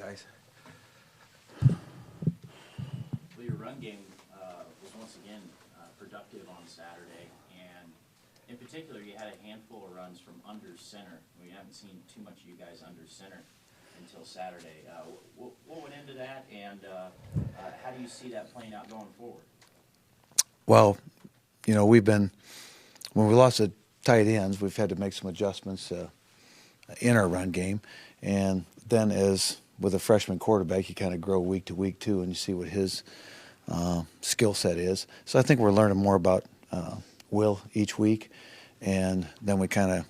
guys. Well, your run game was once again productive on Saturday, and in particular, you had a handful of runs from under center. We haven't seen too much of you guys under center until Saturday. What went into that, and how do you see that playing out going forward? Well, you know, when we lost the tight ends, we've had to make some adjustments in our run game. And then with a freshman quarterback, you kind of grow week to week too, and you see what his skill set is. So I think we're learning more about Will each week. And then we kind of,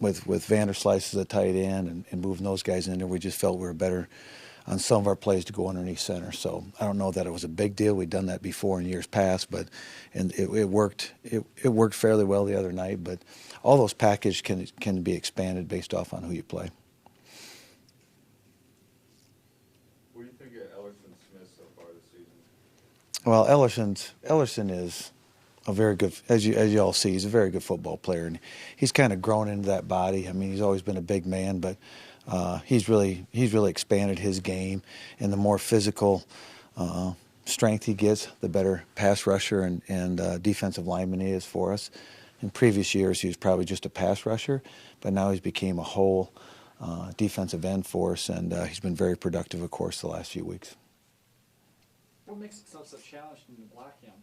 with Vanderslice as a tight end and moving those guys in there, we just felt we were better on some of our plays to go underneath center. So I don't know that it was a big deal. We'd done that before in years past, but it worked. It worked fairly well the other night. But all those packages can be expanded based off on who you play. What do you think of Ellerson Smith so far this season? Well, Ellerson is a very good, as you all see, he's a very good football player, and he's kind of grown into that body. I mean, he's always been a big man, but he's really expanded his game, and the more physical strength he gets, the better pass rusher and defensive lineman he is for us. In previous years, he was probably just a pass rusher, but now he's became a whole defensive end for us, and he's been very productive, of course, the last few weeks. What makes it so challenging to block him?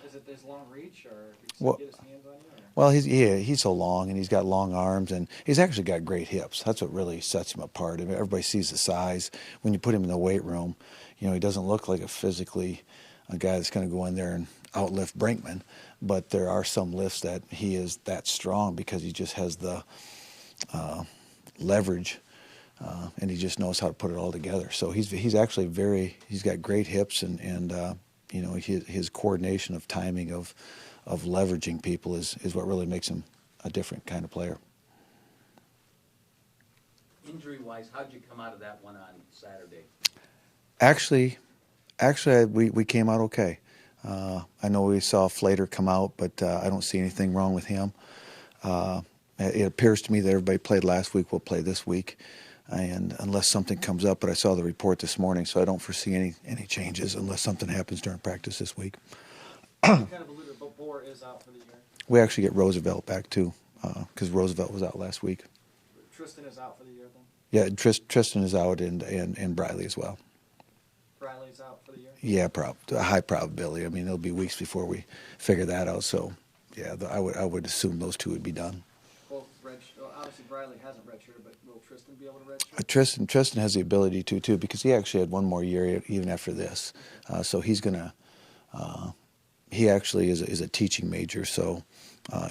Is it his long reach, or does Well, he get his hands on you? Or? Well, he's so long, and he's got long arms, and he's actually got great hips. That's what really sets him apart. I mean, everybody sees the size. When you put him in the weight room, you know, he doesn't look like a guy that's going to go in there and outlift Brinkman, but there are some lifts that he is that strong because he just has the leverage, and he just knows how to put it all together. So he's actually he's got great hips, and you know, his coordination of timing of leveraging people is what really makes him a different kind of player. Injury-wise, how'd you come out of that one on Saturday? Actually, we came out okay. I know we saw Flater come out, but I don't see anything wrong with him. It appears to me that everybody played last week will play this week, and unless something comes up, but I saw the report this morning, so I don't foresee any changes unless something happens during practice this week. Kind of alluded, but Bohr is out for the year. We actually get Roosevelt back too, because Roosevelt was out last week. Tristan is out for the year then? Yeah, Tristan is out, and Briley as well. Briley's out for the year? Yeah, a high probability. I mean, it'll be weeks before we figure that out. So, yeah, I would assume those two would be done. Well, obviously Briley hasn't redshirted, but will Tristan be able to redshirt? Tristan has the ability to too, because he actually had one more year even after this. So he's gonna. He actually is a teaching major, so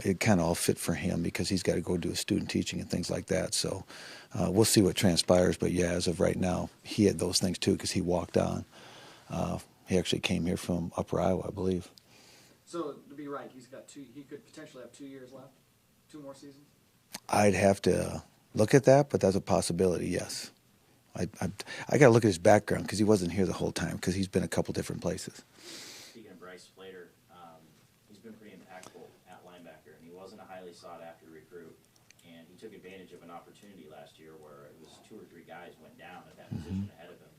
it kind of all fit for him because he's got to go do his student teaching and things like that. So we'll see what transpires. But yeah, as of right now, he had those things too because he walked on. He actually came here from Upper Iowa, I believe. So to be right, he could potentially have 2 years left, 2 more seasons. I'd have to look at that, but that's a possibility. Yes, I got to look at his background because he wasn't here the whole time because he's been a couple different places. Speaking of Bryce Flater, he's been pretty impactful at linebacker, and he wasn't a highly sought-after recruit. And he took advantage of an opportunity last year where it was 2 or 3 guys went down at that position ahead of him.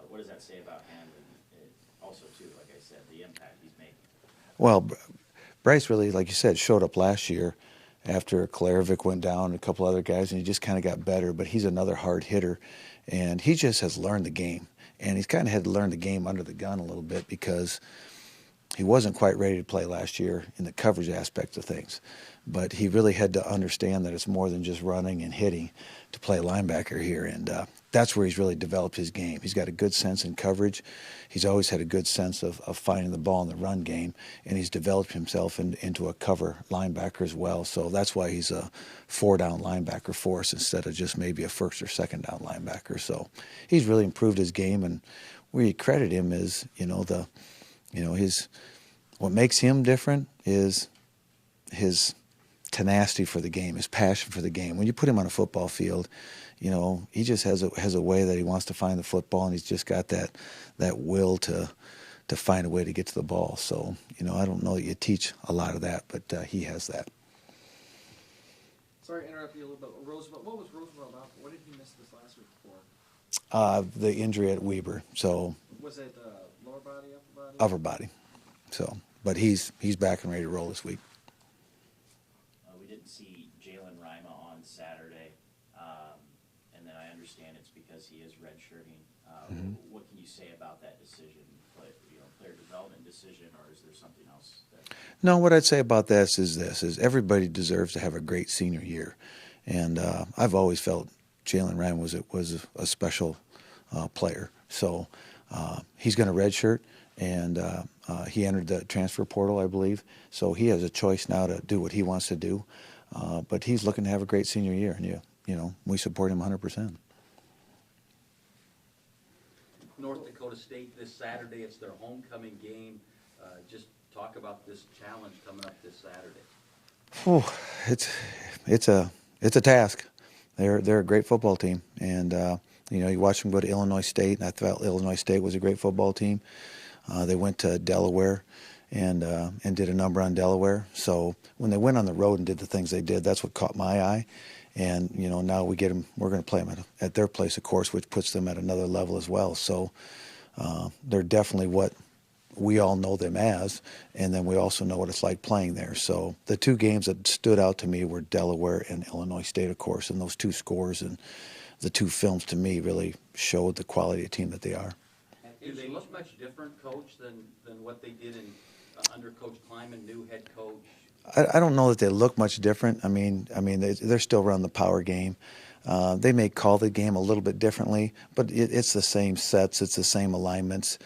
What does that say about him? And also, too, like I said, the impact he's making. Well, Bryce really, like you said, showed up last year after Kolarevic went down and a couple other guys, and he just kind of got better. But he's another hard hitter, and he just has learned the game. And he's kind of had to learn the game under the gun a little bit because he wasn't quite ready to play last year in the coverage aspect of things. But he really had to understand that it's more than just running and hitting to play linebacker here. And that's where he's really developed his game. He's got a good sense in coverage. He's always had a good sense of finding the ball in the run game. And he's developed himself into a cover linebacker as well. So that's why he's a 4-down linebacker for us instead of just maybe a 1st or 2nd down linebacker. So he's really improved his game. And where you credit him is, what makes him different is his tenacity for the game, his passion for the game. When you put him on a football field, he just has a way that he wants to find the football, and he's just got that will to find a way to get to the ball. So, I don't know that you teach a lot of that, but he has that. Sorry to interrupt you a little bit. Roosevelt, what was Roosevelt out for? What did he miss this last week for? The injury at Weber, so Was it lower body, upper body? upper body. So, but he's back and ready to roll this week. We didn't see Jalen Rima on Saturday, and then I understand it's because he is redshirting. What can you say about that decision? Player development decision, or is there something else? No, what I'd say about this is everybody deserves to have a great senior year, and I've always felt Jalen Ryan was a special player. So he's going to redshirt, and he entered the transfer portal, I believe. So he has a choice now to do what he wants to do, but he's looking to have a great senior year, and we support him 100%. North Dakota State this Saturday, it's their homecoming game. Just talk about this challenge coming up this Saturday. Oh, it's a task. They're a great football team, and you watch them go to Illinois State, and I thought Illinois State was a great football team. They went to Delaware and did a number on Delaware. So when they went on the road and did the things they did, that's what caught my eye. And now we're going to play them at their place, of course, which puts them at another level as well. So they're definitely what we all know them as, and then we also know what it's like playing there. So the two games that stood out to me were Delaware and Illinois State, of course, and those two scores and the two films to me really showed the quality of team that they are. Do they look much different, Coach, than what they did under Coach Kleiman, new head coach? I don't know that they look much different. I mean, they're still running the power game. They may call the game a little bit differently, but it's the same sets, it's the same alignments.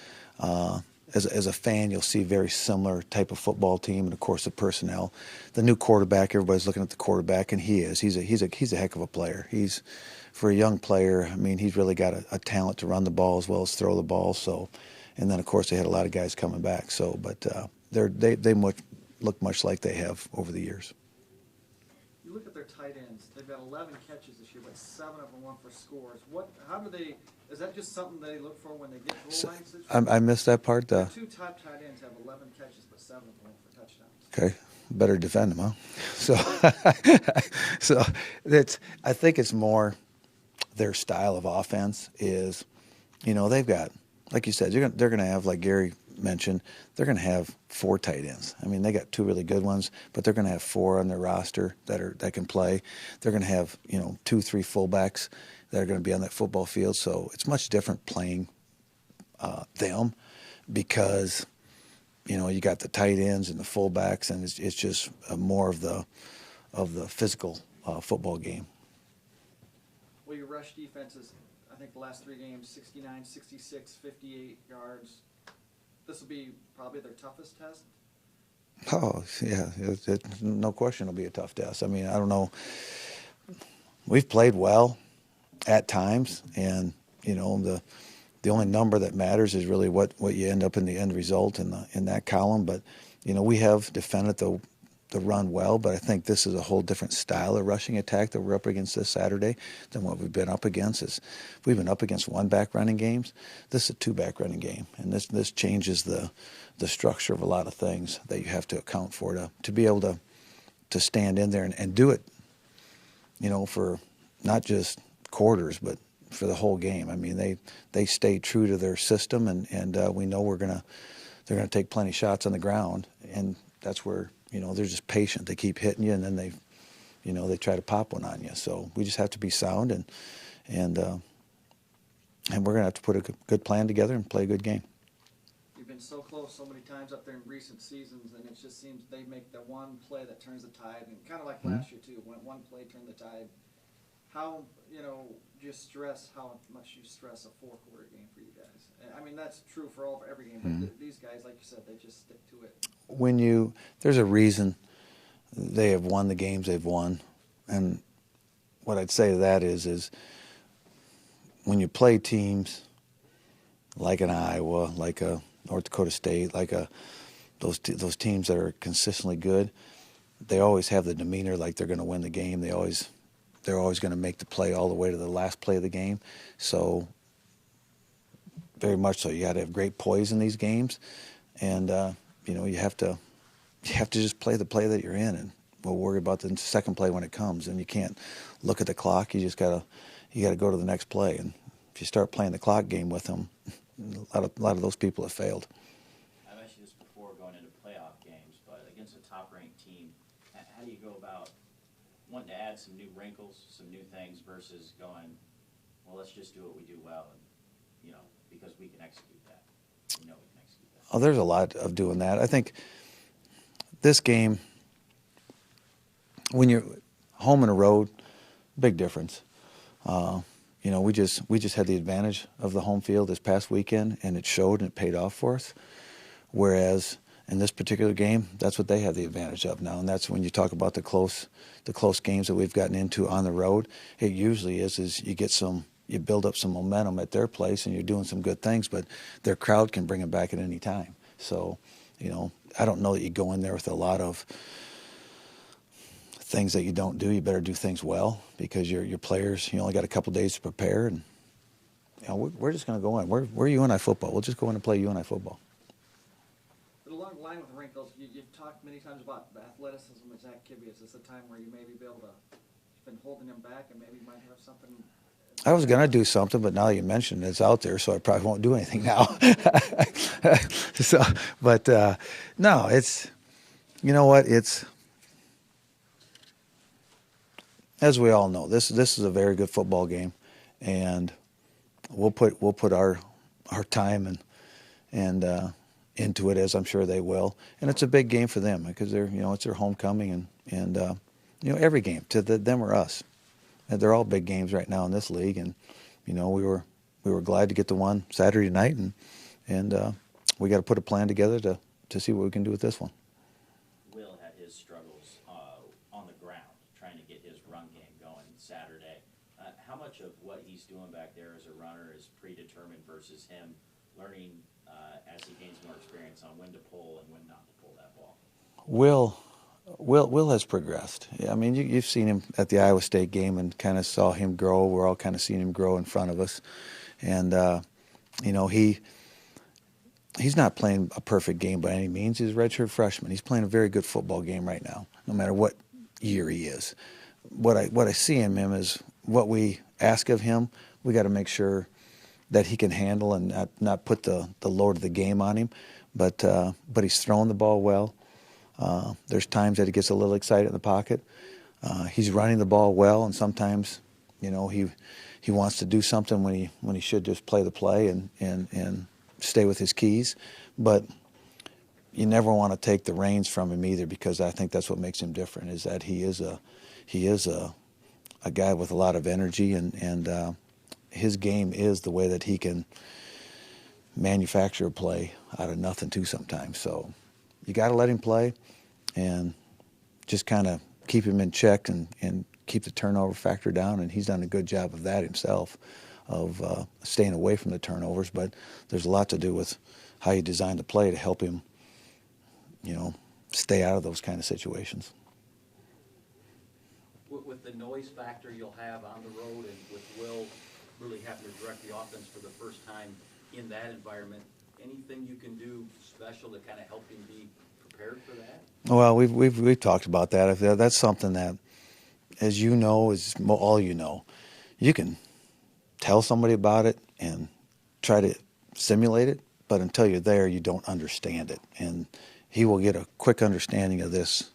As a fan, you'll see very similar type of football team, and of course the personnel. The new quarterback, everybody's looking at the quarterback, and he's a heck of a player. For a young player, I mean, he's really got a talent to run the ball as well as throw the ball. So, and then of course they had a lot of guys coming back. So, but they look much like they have over the years. You look at their tight ends. They've got 11 catches this year, but 7 of them won for scores. Is that just something they look for when they get goal line situations? I missed that part. The two top tight ends have 11 catches, but 7 of them won for touchdowns. Okay, better defend them, huh? So I think it's more their style of offense is, they've got, like you said, they're going to have, like Gary mentioned, they're going to have 4 tight ends. I mean, they got 2 really good ones, but they're going to have 4 on their roster that can play. They're going to have 2-3 fullbacks that are going to be on that football field. So it's much different playing them because you got the tight ends and the fullbacks, and it's just more of the physical football game. Well, your rush defenses, I think the last 3 games, 69, 66, 58 yards. This will be probably their toughest test. Oh, yeah, no question it'll be a tough test. I mean, I don't know. We've played well at times, and, the only number that matters is really what you end up in the end result in that column. But, we have defended the run well, but I think this is a whole different style of rushing attack that we're up against this Saturday than what we've been up against. We've been up against 1-back running games. This is a 2-back running game, and this changes the structure of a lot of things that you have to account for to be able to stand in there and do it, for not just quarters, but for the whole game. I mean, they stay true to their system, and we know they're gonna take plenty of shots on the ground, and that's where they're just patient. They keep hitting you, and then they try to pop one on you. So we just have to be sound, and we're gonna have to put a good plan together and play a good game. You've been so close so many times up there in recent seasons, and it just seems they make the one play that turns the tide, and kind of like last year too, when one play turned the tide. How just stress how much you stress a 4-quarter game for you guys. I mean, that's true for every game, but these guys, like you said, they just stick to it. There's a reason they have won the games they've won, and what I'd say to that is when you play teams like an Iowa, like a North Dakota State, like those teams that are consistently good, they always have the demeanor like they're going to win the game. They're always going to make the play all the way to the last play of the game. So very much so, you got to have great poise in these games, and you have to just play the play that you're in, and we'll worry about the second play when it comes. And you can't look at the clock. You just gotta go to the next play. And if you start playing the clock game with them, a lot of those people have failed. I've asked you this before going into playoff games, but against a top-ranked team, how do you go about wanting to add some new wrinkles, some new things, versus going, well, let's just do what we do well, and because we can execute that. We know we can execute that. Oh, there's a lot of doing that. I think this game, when you're home and a road, big difference. We just had the advantage of the home field this past weekend, and it showed and it paid off for us. Whereas in this particular game, that's what they have the advantage of now, and that's when you talk about the close games that we've gotten into on the road. It usually is you build up some momentum at their place, and you're doing some good things, but their crowd can bring them back at any time. So, I don't know that you go in there with a lot of things that you don't do. You better do things well, because your players, you only got a couple days to prepare, and we're just going to go in. We're UNI football. We'll just go in and play UNI football. But along the line with wrinkles, you've talked many times about the athleticism of Zach Kibbe. Is this a time where you maybe be able to, you've been holding him back and maybe you might have something? I was going to do something, but now you mentioned it's out there, so I probably won't do anything now. No, it's, you know what, it's, as we all know, this is a very good football game, and we'll put our time and into it, as I'm sure they will. And it's a big game for them, because it's their homecoming, and every game to them or us. And they're all big games right now in this league, and we were glad to get the one Saturday night, and we got to put a plan together to see what we can do with this one. Will had his struggles on the ground trying to get his run game going Saturday. How much of what he's doing back there as a runner is predetermined versus him learning as he gains more experience on when to pull and when not to pull that ball? Will has progressed. I mean, you've seen him at the Iowa State game and kind of saw him grow. We're all kind of seeing him grow in front of us, and he's not playing a perfect game by any means. He's a redshirt freshman. He's playing a very good football game right now, no matter what year he is. What I see in him is what we ask of him. We got to make sure that he can handle and not put the load of the game on him. But he's throwing the ball well. There's times that he gets a little excited in the pocket. He's running the ball well, and sometimes, he wants to do something when he should just play the play and stay with his keys. But you never want to take the reins from him either, because I think that's what makes him different, is that he is a guy with a lot of energy, and his game is the way that he can manufacture a play out of nothing too sometimes. So you got to let him play and just kind of keep him in check and keep the turnover factor down, and he's done a good job of that himself, of staying away from the turnovers. But there's a lot to do with how you design the play to help him, stay out of those kind of situations. With the noise factor you'll have on the road, and with Will really having to direct the offense for the first time in that environment, anything you can do special to kind of help him be prepared for that? Well, we've talked about that. That's something that, as you know, as all you can tell somebody about it and try to simulate it, but until you're there, you don't understand it. And he will get a quick understanding of this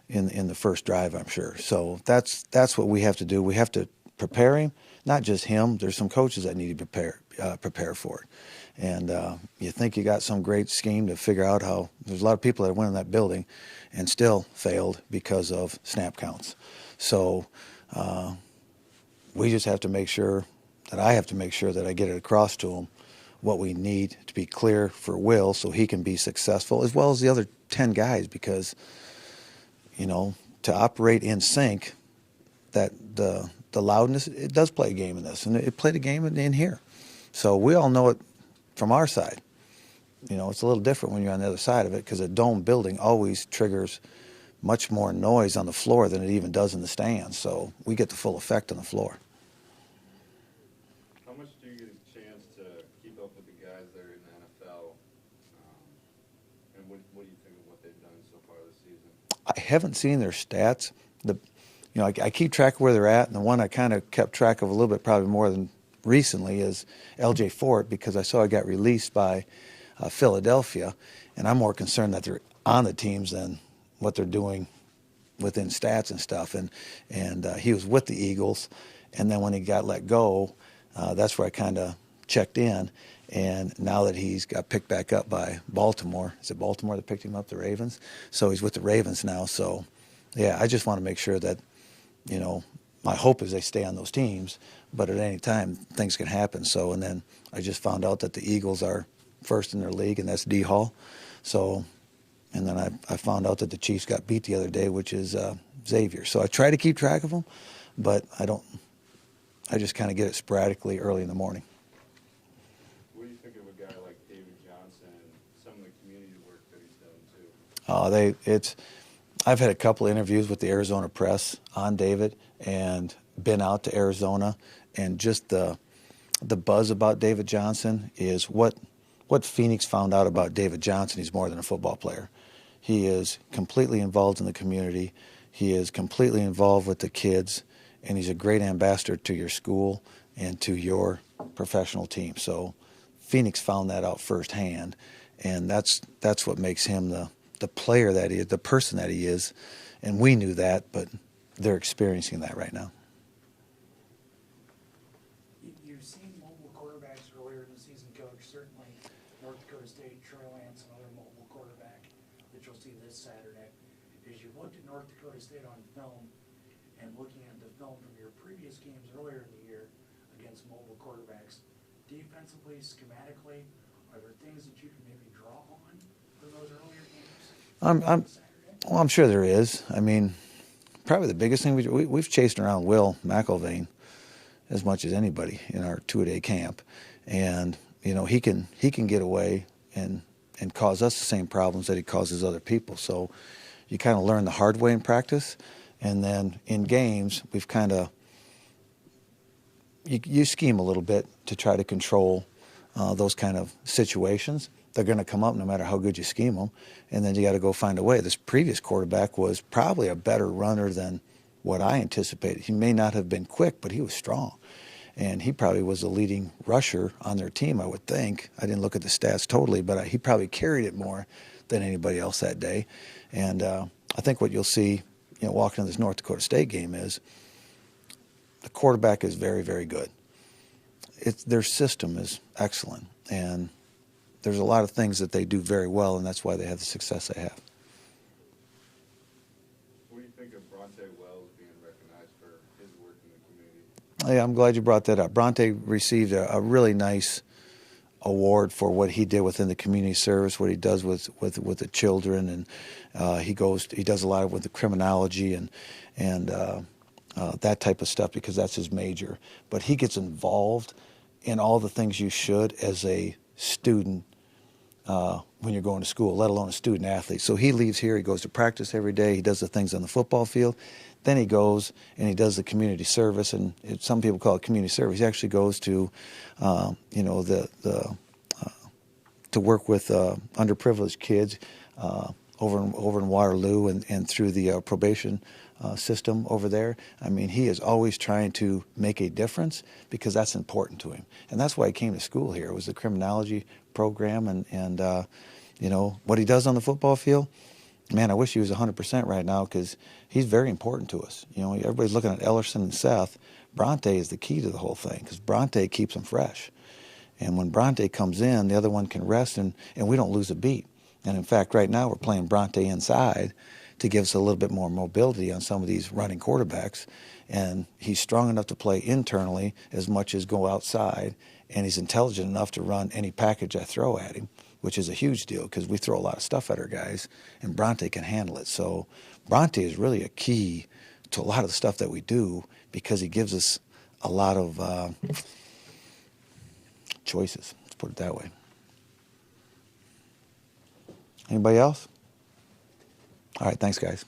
in the first drive, I'm sure. So that's what we have to do. We have to prepare him, not just him. There's some coaches that need to prepare for it. And you think you got some great scheme to figure out how. There's a lot of people that went in that building and still failed because of snap counts. So we just have to make sure that I have to make sure that I get it across to him what we need to be clear for Will, so he can be successful, as well as the other 10 guys, because to operate in sync, that the loudness, it does play a game in this, and it played a game in here. So we all know it from our side. It's a little different when you're on the other side of it, because a dome building always triggers much more noise on the floor than it even does in the stands. So we get the full effect on the floor. How much do you get a chance to keep up with the guys that are in the NFL? And what do you think of what they've done so far this season? I haven't seen their stats. I keep track of where they're at, and the one I kind of kept track of a little bit, probably more than recently is L.J. Fort, because I saw he got released by Philadelphia, and I'm more concerned that they're on the teams than what they're doing within stats and stuff. And he was with the Eagles, and then when he got let go, that's where I kind of checked in. And now that he's got picked back up by Baltimore, is it Baltimore that picked him up, the Ravens? So he's with the Ravens now. So, yeah, I just want to make sure that, you know, my hope is they stay on those teams, but at any time things can happen. So, and then I just found out that the Eagles are first in their league, and that's D Hall. So, and then I found out that the Chiefs got beat the other day, which is Xavier. So I try to keep track of them, but I don't. I just kind of get it sporadically early in the morning. What do you think of a guy like David Johnson and some of the community work that he's done too? I've had a couple of interviews with the Arizona press on David, and been out to Arizona, and just the buzz about David Johnson is what Phoenix found out about David Johnson. He's more than a football player. He is completely involved in the community. He is completely involved with the kids, and he's a great ambassador to your school and to your professional team. So Phoenix found that out firsthand, and that's what makes him the player that he is, the person that he is. And we knew that, but they're experiencing that right now. You've seen mobile quarterbacks earlier in the season, Coach. Certainly North Dakota State, Troy Lance, another mobile quarterback that you'll see this Saturday. As you looked at North Dakota State on film and looking at the film from your previous games earlier in the year against mobile quarterbacks, defensively, schematically, are there things that you can maybe draw on from those earlier games? I'm sure there is. I mean, probably the biggest thing we've chased around Will McElvain as much as anybody in our two-a-day camp, and you know he can get away and cause us the same problems that he causes other people. So you kind of learn the hard way in practice, and then in games we've kind of you scheme a little bit to try to control those kind of situations. They're going to come up no matter how good you scheme them, and then you got to go find a way. This previous quarterback was probably a better runner than what I anticipated. He may not have been quick, but he was strong, and he probably was the leading rusher on their team, I would think. I didn't look at the stats totally, but he probably carried it more than anybody else that day. And I think what you'll see, you know, walking into this North Dakota State game is the quarterback is very, very good. Their system is excellent, and there's a lot of things that they do very well, and that's why they have the success they have. What do you think of Bronte Wells being recognized for his work in the community? Yeah, I'm glad you brought that up. Bronte received a really nice award for what he did within the community service, what he does with the children, and he does a lot with the criminology and that type of stuff, because that's his major. But he gets involved in all the things you should as a student when you're going to school, let alone a student athlete. So he leaves here, he goes to practice every day, he does the things on the football field, then he goes and he does the community service, and some people call it community service. He actually goes to, to work with underprivileged kids over in Waterloo and through the probation system over there. I mean, he is always trying to make a difference, because that's important to him, and that's why he came to school here. It was the criminology program, and what he does on the football field. Man, I wish he was 100% right now, because he's very important to us. You know, everybody's looking at Ellerson and Seth. Bronte is the key to the whole thing, because Bronte keeps them fresh, and when Bronte comes in, the other one can rest, and we don't lose a beat. And in fact, right now we're playing Bronte inside to give us a little bit more mobility on some of these running quarterbacks. And he's strong enough to play internally as much as go outside, and he's intelligent enough to run any package I throw at him, which is a huge deal, because we throw a lot of stuff at our guys, and Bronte can handle it. So Bronte is really a key to a lot of the stuff that we do, because he gives us a lot of choices, let's put it that way. Anybody else? All right, thanks, guys.